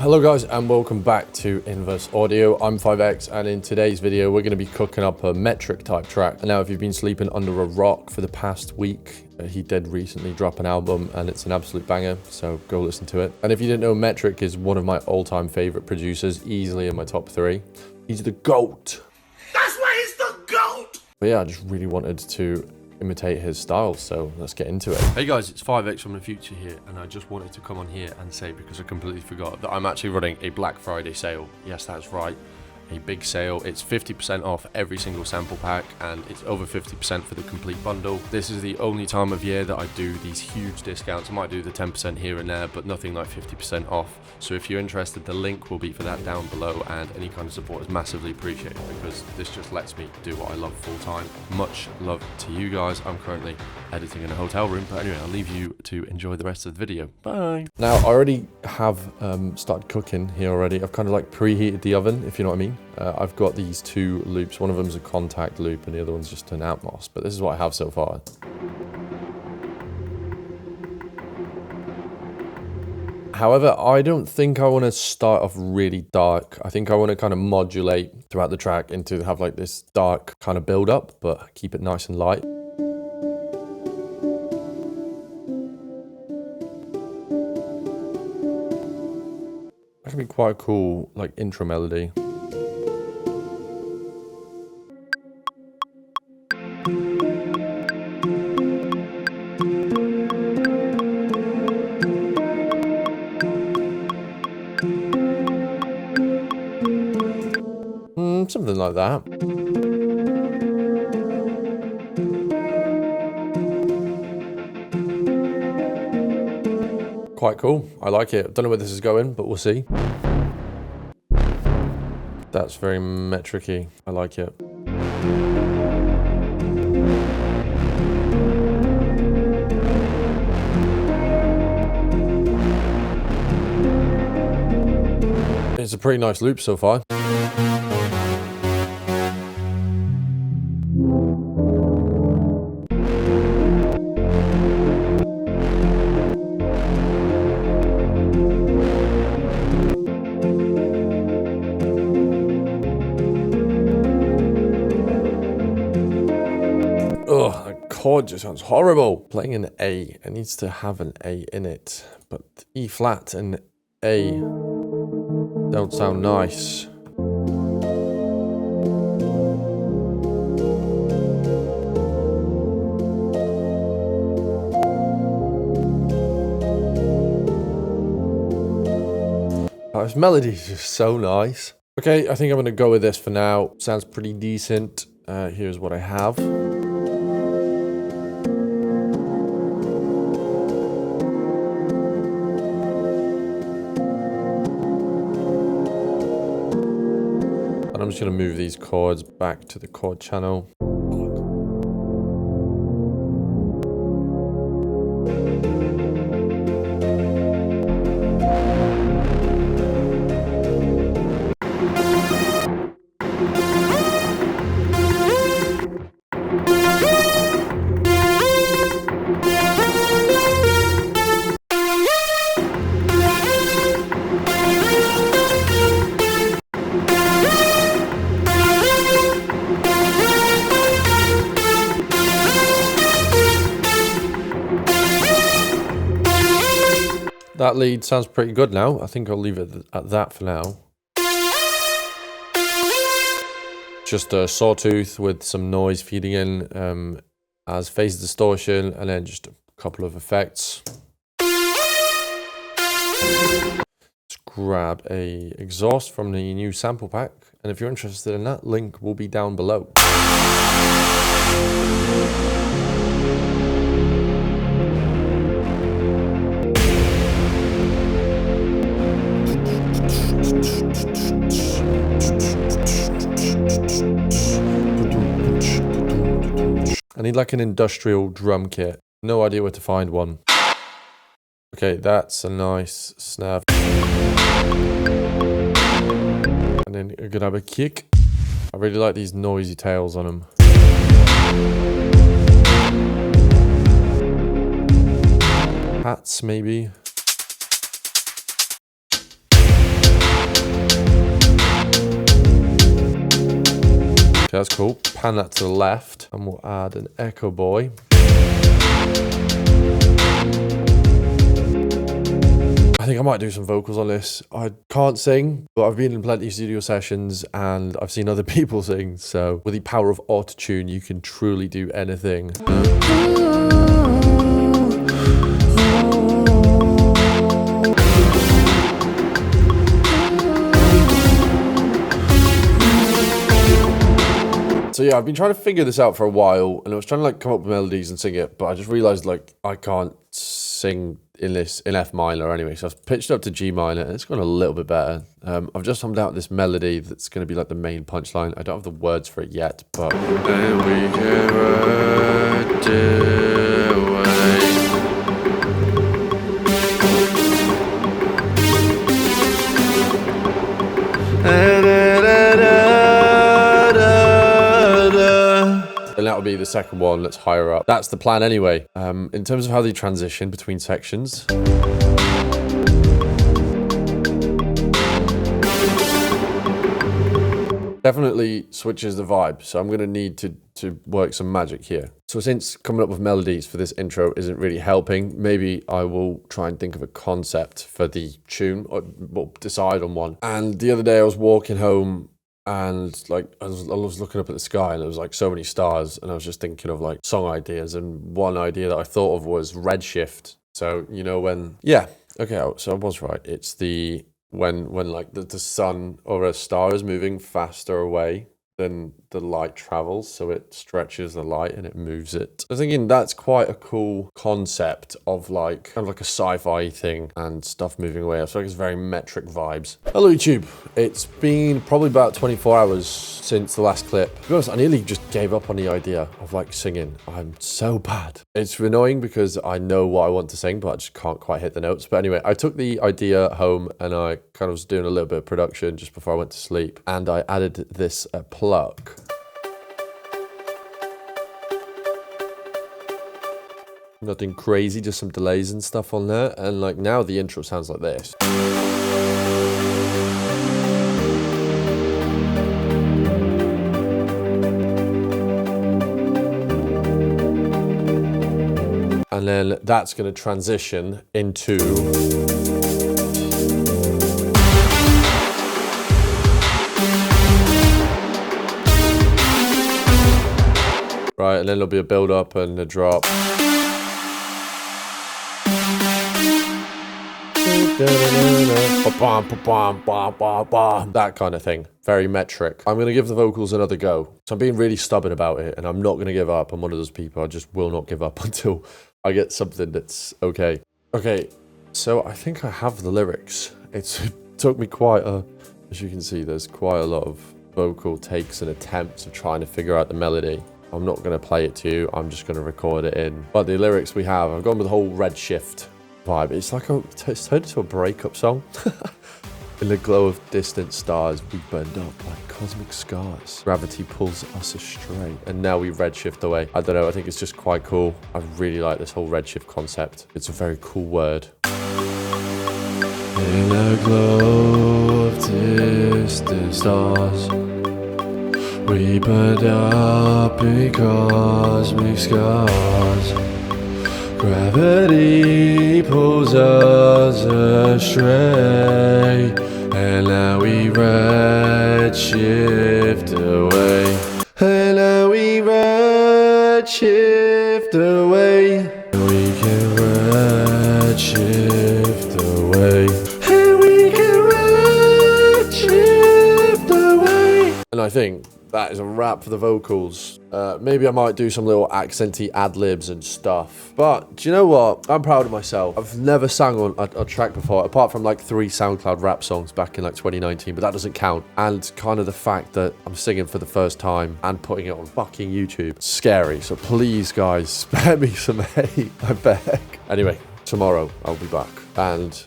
Hello guys and welcome back to Inverse Audio. I'm 5X and in today's video we're going to be cooking up a Metrik type track. Now if you've been sleeping under a rock for the past week, he did recently drop an album and it's an absolute banger, so go listen to it. And if you didn't know, Metrik is one of my all-time favorite producers, easily in my top 3. He's the GOAT. That's why he's the GOAT! But yeah, I just really wanted to imitate his style, so let's get into it. Hey guys, it's 5X from the future here, and I just wanted to come on here and say, because I completely forgot, that I'm actually running a Black Friday sale. Yes, that's right, a big sale. It's 50% off every single sample pack, and it's over 50% for the complete bundle. This is the only time of year that I do these huge discounts. I might do the 10% here and there, but nothing like 50% off. So if you're interested, the link will be for that down below, and any kind of support is massively appreciated because this just lets me do what I love full time. Much love to you guys. I'm currently editing in a hotel room, but anyway, I'll leave you to enjoy the rest of the video. Bye. Now, I already have started cooking here already. I've kind of like preheated the oven, if you know what I mean. I've got these two loops. One of them is a contact loop and the other one's just an outmost, but this is what I have so far. However, I don't think I want to start off really dark. I think I want to kind of modulate throughout the track into have like this dark kind of build up, but keep it nice and light. That can be quite a cool like intro melody. Something like that. Quite cool. I like it. Don't know where this is going, but we'll see. That's very Metrik-y. I like it. It's a pretty nice loop so far. Ugh, that chord just sounds horrible. Playing an A, it needs to have an A in it, but E flat and A don't sound nice. Oh, this melody is just so nice. Okay, I think I'm gonna go with this for now. Sounds pretty decent. Here's what I have. I'm just going to move these chords back to the chord channel. That lead sounds pretty good now. I think I'll leave it at that for now. Just a sawtooth with some noise feeding in as phase distortion, and then just a couple of effects. Let's grab a exhaust from the new sample pack, and if you're interested in that, link will be down below. I need like an industrial drum kit. No idea where to find one. Okay, that's a nice snare. And then you're gonna have a kick. I really like these noisy tails on them. Hats, maybe. Okay, that's cool. Pan that to the left, and we'll add an echo boy. I think I might do some vocals on this. I can't sing, but I've been in plenty of studio sessions and I've seen other people sing. So with the power of autotune, you can truly do anything. So yeah, I've been trying to figure this out for a while, and I was trying to like come up with melodies and sing it, but I just realized like I can't sing in F minor anyway. So I've pitched up to G minor, and it's gone a little bit better. I've just hummed out this melody that's going to be like the main punchline. I don't have the words for it yet, but and we can ride away. And that will be the second one that's higher up. That's the plan anyway. In terms of how they transition between sections. Definitely switches the vibe. So I'm going to need to work some magic here. So since coming up with melodies for this intro isn't really helping, maybe I will try and think of a concept for the tune, or we'll decide on one. And the other day I was walking home, and like I was looking up at the sky, and there was like so many stars, and I was just thinking of like song ideas, and one idea that I thought of was redshift. So you know when, yeah, okay, so I was right. It's the when like the sun or a star is moving faster away than the light travels, so it stretches the light and it moves it. I was thinking that's quite a cool concept of like kind of like a sci-fi thing and stuff moving away. I feel like it's very Metrik vibes. Hello YouTube, it's been probably about 24 hours since the last clip. To be honest, I nearly just gave up on the idea of like singing. I'm so bad. It's annoying because I know what I want to sing, but I just can't quite hit the notes. But anyway, I took the idea home and I kind of was doing a little bit of production just before I went to sleep, and I added this plug. Nothing crazy, just some delays and stuff on there. And like now the intro sounds like this. And then that's going to transition into right, and then there'll be a build up and a drop. That kind of thing. Very Metrik. I'm going to give the vocals another go. So I'm being really stubborn about it, and I'm not going to give up. I'm one of those people. I just will not give up until I get something that's okay. Okay, so I think I have the lyrics. It took me quite a, as you can see, there's quite a lot of vocal takes and attempts of trying to figure out the melody. I'm not going to play it to you. I'm just going to record it in. But the lyrics we have, I've gone with the whole redshift vibe. It's like it's turned into a breakup song. In the glow of distant stars, we burned up like cosmic scars. Gravity pulls us astray, and now we redshift away. I don't know, I think it's just quite cool. I really like this whole redshift concept. It's a very cool word. In the glow of distant stars, we burned up in cosmic scars. Gravity pulls us astray, and now we redshift away. And now we redshift away. We can redshift away. And we can redshift away. And I think that is a wrap for the vocals. Maybe I might do some little accenty ad-libs and stuff. But do you know what? I'm proud of myself. I've never sang on a track before, apart from like 3 SoundCloud rap songs back in like 2019, but that doesn't count. And kind of the fact that I'm singing for the first time and putting it on fucking YouTube. It's scary. So please, guys, spare me some hate, I beg. Anyway, tomorrow I'll be back. And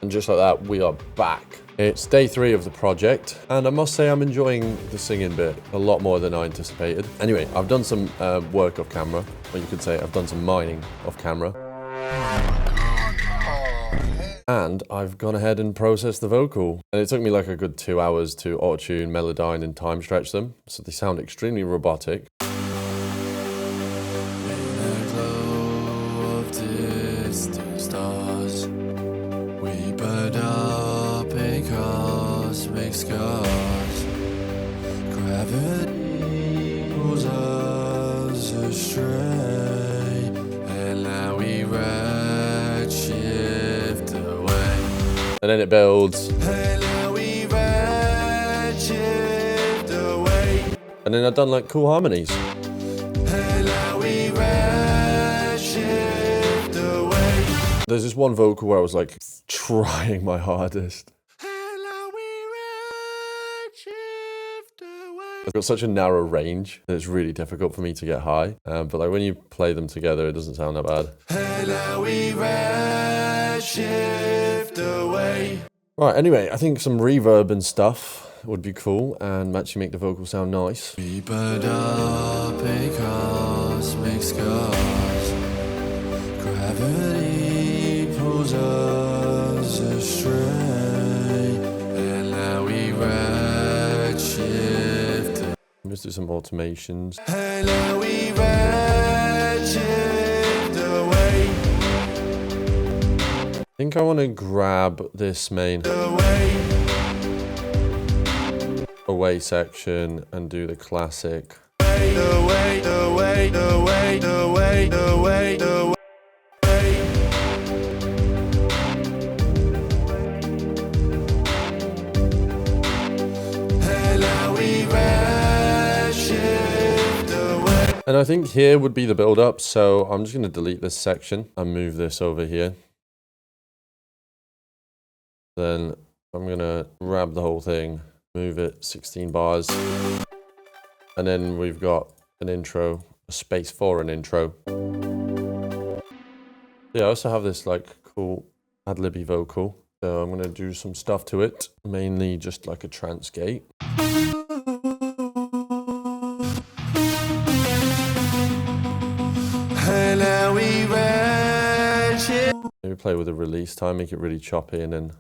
just like that, we are back. It's day 3 of the project, and I must say I'm enjoying the singing bit a lot more than I anticipated. Anyway, I've done some work off camera, or you could say I've done some mining off camera. And I've gone ahead and processed the vocal. And it took me like a good 2 hours to auto-tune, melodyne, and time stretch them. So they sound extremely robotic. In the glow of distant stars, we burn up in cosmic scars. Gravity pulls us astray, and now we redshift away. And then it builds. And now we redshift away. And then I've done like cool harmonies. And now we redshift away. There's this one vocal where I was like trying my hardest. I've got such a narrow range that it's really difficult for me to get high. But like when you play them together, it doesn't sound that bad. And now we redshift away. Right, anyway, I think some reverb and stuff would be cool and actually make the vocal sound nice. We burn up in cosmic scars. Gravity pulls us astray. And now we redshift. Let's do some automations. And now we redshift away. I think I want to grab this main away section and do the classic. And I think here would be the build up, so I'm just going to delete this section and move this over here. Then I'm going to grab the whole thing, move it 16 bars. And then we've got an intro, a space for an intro. Yeah, I also have this like cool ad-libby vocal. So I'm going to do some stuff to it, mainly just like a trance gate. Maybe play with the release time, make it really choppy, and then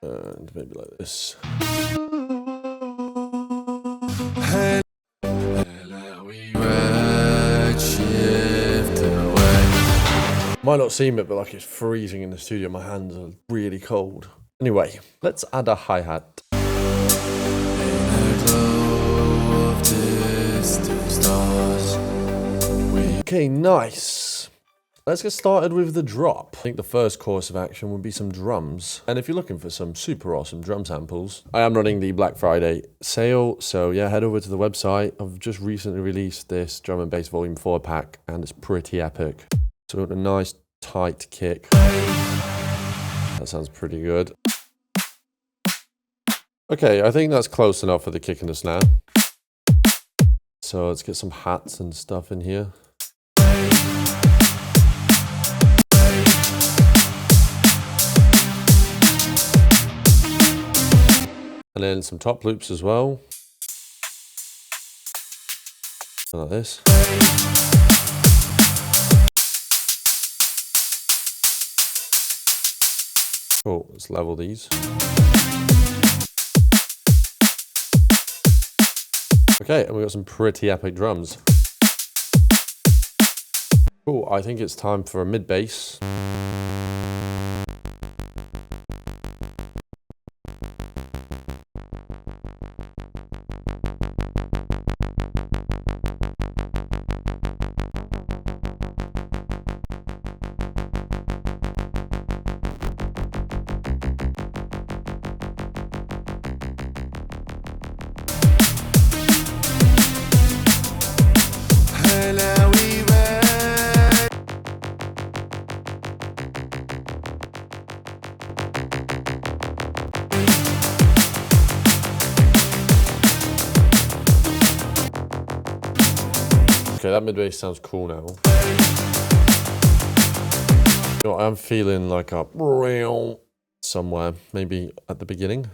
and maybe like this. Might not seem it, but like it's freezing in the studio. My hands are really cold. Anyway, let's add a hi-hat. Okay, nice. Let's get started with the drop. I think the first course of action would be some drums. And if you're looking for some super awesome drum samples, I am running the Black Friday sale. So yeah, head over to the website. I've just recently released this drum and bass volume 4 pack and it's pretty epic. So we've got a nice tight kick. That sounds pretty good. Okay, I think that's close enough for the kick and the snare. So let's get some hats and stuff in here. And then some top loops as well. Like this. Cool, let's level these. Okay, and we've got some pretty epic drums. Cool, I think it's time for a mid bass. Okay, that mid bass sounds cool now. You know, I'm feeling like a somewhere, maybe at the beginning.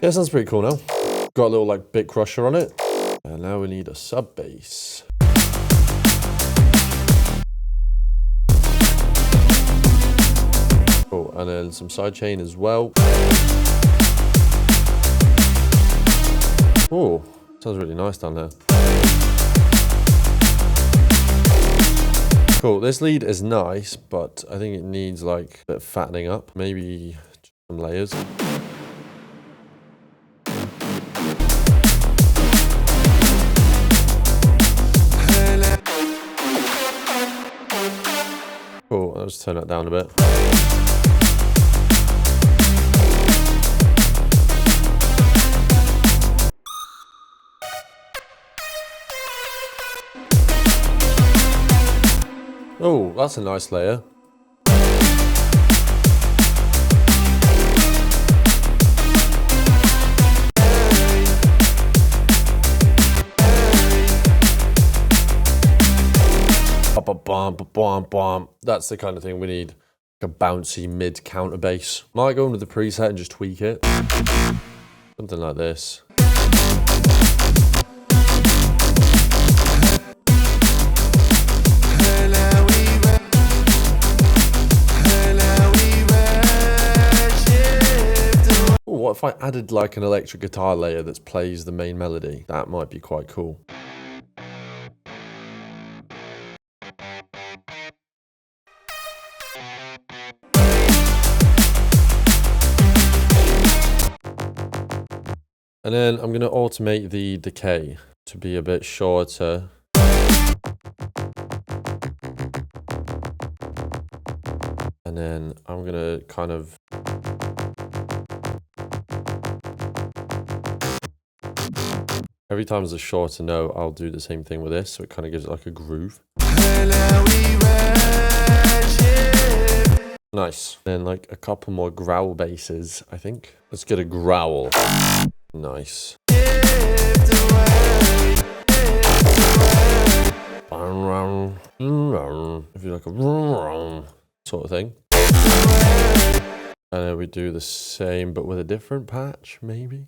Yeah, sounds pretty cool now. Got a little like bit crusher on it. And now we need a sub bass. Cool, and then some sidechain as well. Oh, sounds really nice down there. Cool, this lead is nice, but I think it needs like a bit of fattening up. Maybe some layers. Cool, I'll just turn that down a bit. Oh, that's a nice layer. That's the kind of thing we need. Like a bouncy mid counter bass. Might go into the preset and just tweak it. Something like this. What if I added like an electric guitar layer that plays the main melody? That might be quite cool. And then I'm going to automate the decay to be a bit shorter. And then I'm going to kind of every time there's a shorter note, I'll do the same thing with this, so it kind of gives it like a groove. Nice. Then like a couple more growl basses, I think. Let's get a growl. Nice. If you like a sort of thing. And then we do the same, but with a different patch, maybe.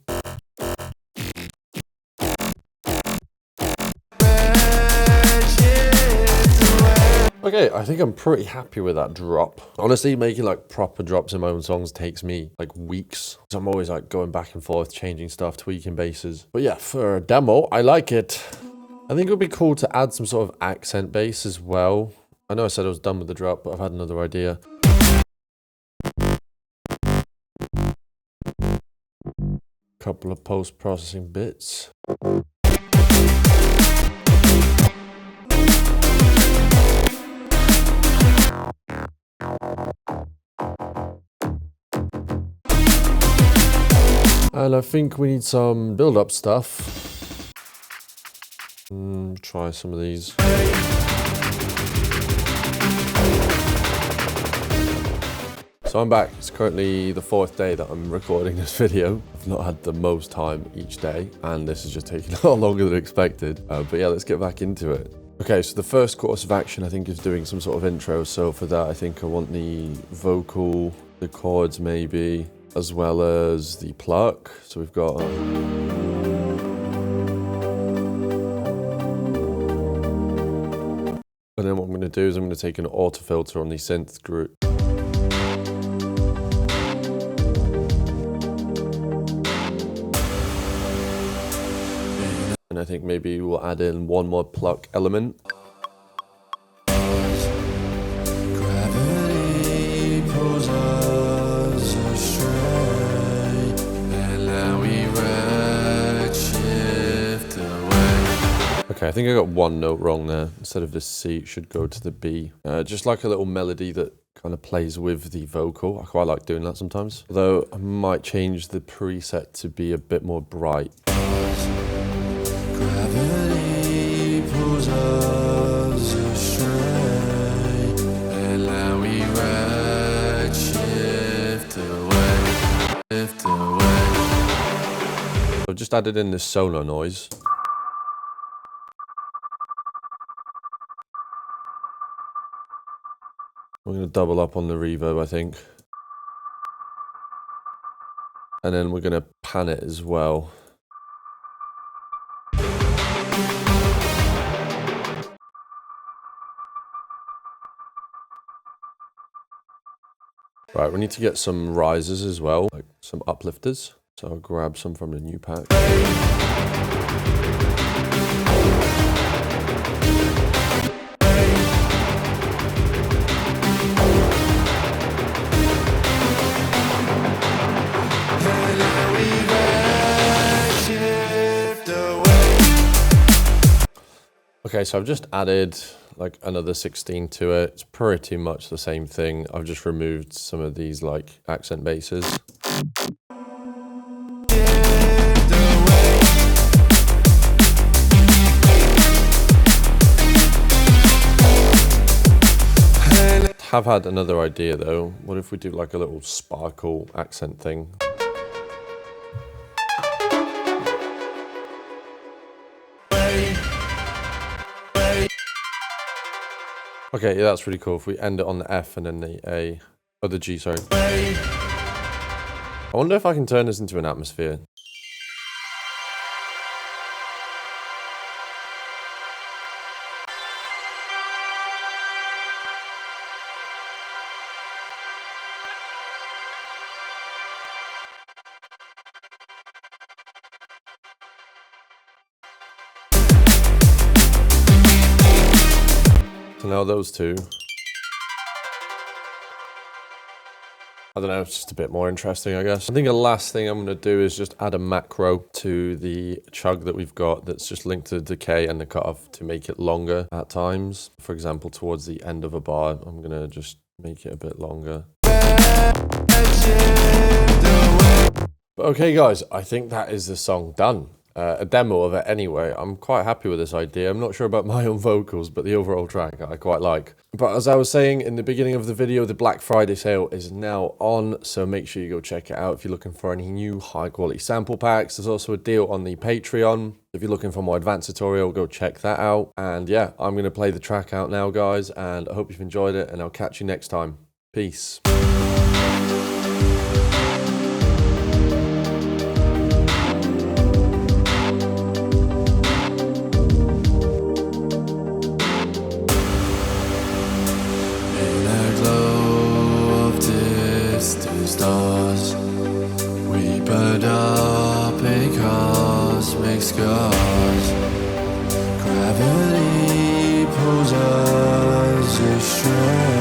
Okay, I think I'm pretty happy with that drop. Honestly, making like proper drops in my own songs takes me like weeks. So I'm always like going back and forth, changing stuff, tweaking basses. But yeah, for a demo, I like it. I think it would be cool to add some sort of accent bass as well. I know I said I was done with the drop, but I've had another idea. Couple of post-processing bits. And I think we need some build-up stuff. Try some of these. So I'm back. It's currently the 4th day that I'm recording this video. I've not had the most time each day, and this is just taking a lot longer than expected. But yeah, let's get back into it. Okay, so the first course of action, I think, is doing some sort of intro. So for that, I think I want the vocal, the chords maybe, as well as the pluck. So we've got... And then what I'm going to do is I'm going to take an auto filter on the synth group. And I think maybe we'll add in one more pluck element. Gravity pulls us astray, and now we redshift away. Okay, I think I got one note wrong there. Instead of the C, it should go to the B. Just like a little melody that kind of plays with the vocal. I quite like doing that sometimes. Although I might change the preset to be a bit more bright. Gravity pulls us astray, and now we redshift away, shift away. I've just added in this solo noise. I'm going to double up on the reverb, I think. And then we're going to pan it as well. Right, we need to get some risers as well, like some uplifters. So I'll grab some from the new pack. Okay, so I've just added like another 16 to it. It's pretty much the same thing. I've just removed some of these like accent basses. Have had another idea though. What if we do like a little sparkle accent thing? Okay, yeah, that's really cool. If we end it on the F and then the A, or the G, sorry. I wonder if I can turn this into an atmosphere. So now those two. I don't know, it's just a bit more interesting, I guess. I think the last thing I'm going to do is just add a macro to the chug that we've got that's just linked to the decay and the cutoff to make it longer at times. For example, towards the end of a bar, I'm going to just make it a bit longer. But okay, guys, I think that is the song done. A demo of it anyway. I'm quite happy with this idea. I'm not sure about my own vocals, but the overall track I quite like. But as I was saying in the beginning of the video, the Black Friday sale is now on, so make sure you go check it out if you're looking for any new high quality sample packs. There's also a deal on the Patreon. If you're looking for more advanced tutorial, go check that out. And yeah, I'm going to play the track out now, guys, and I hope you've enjoyed it, and I'll catch you next time. Peace. Stars, we burned up in cosmic scars. Gravity pulls us astray.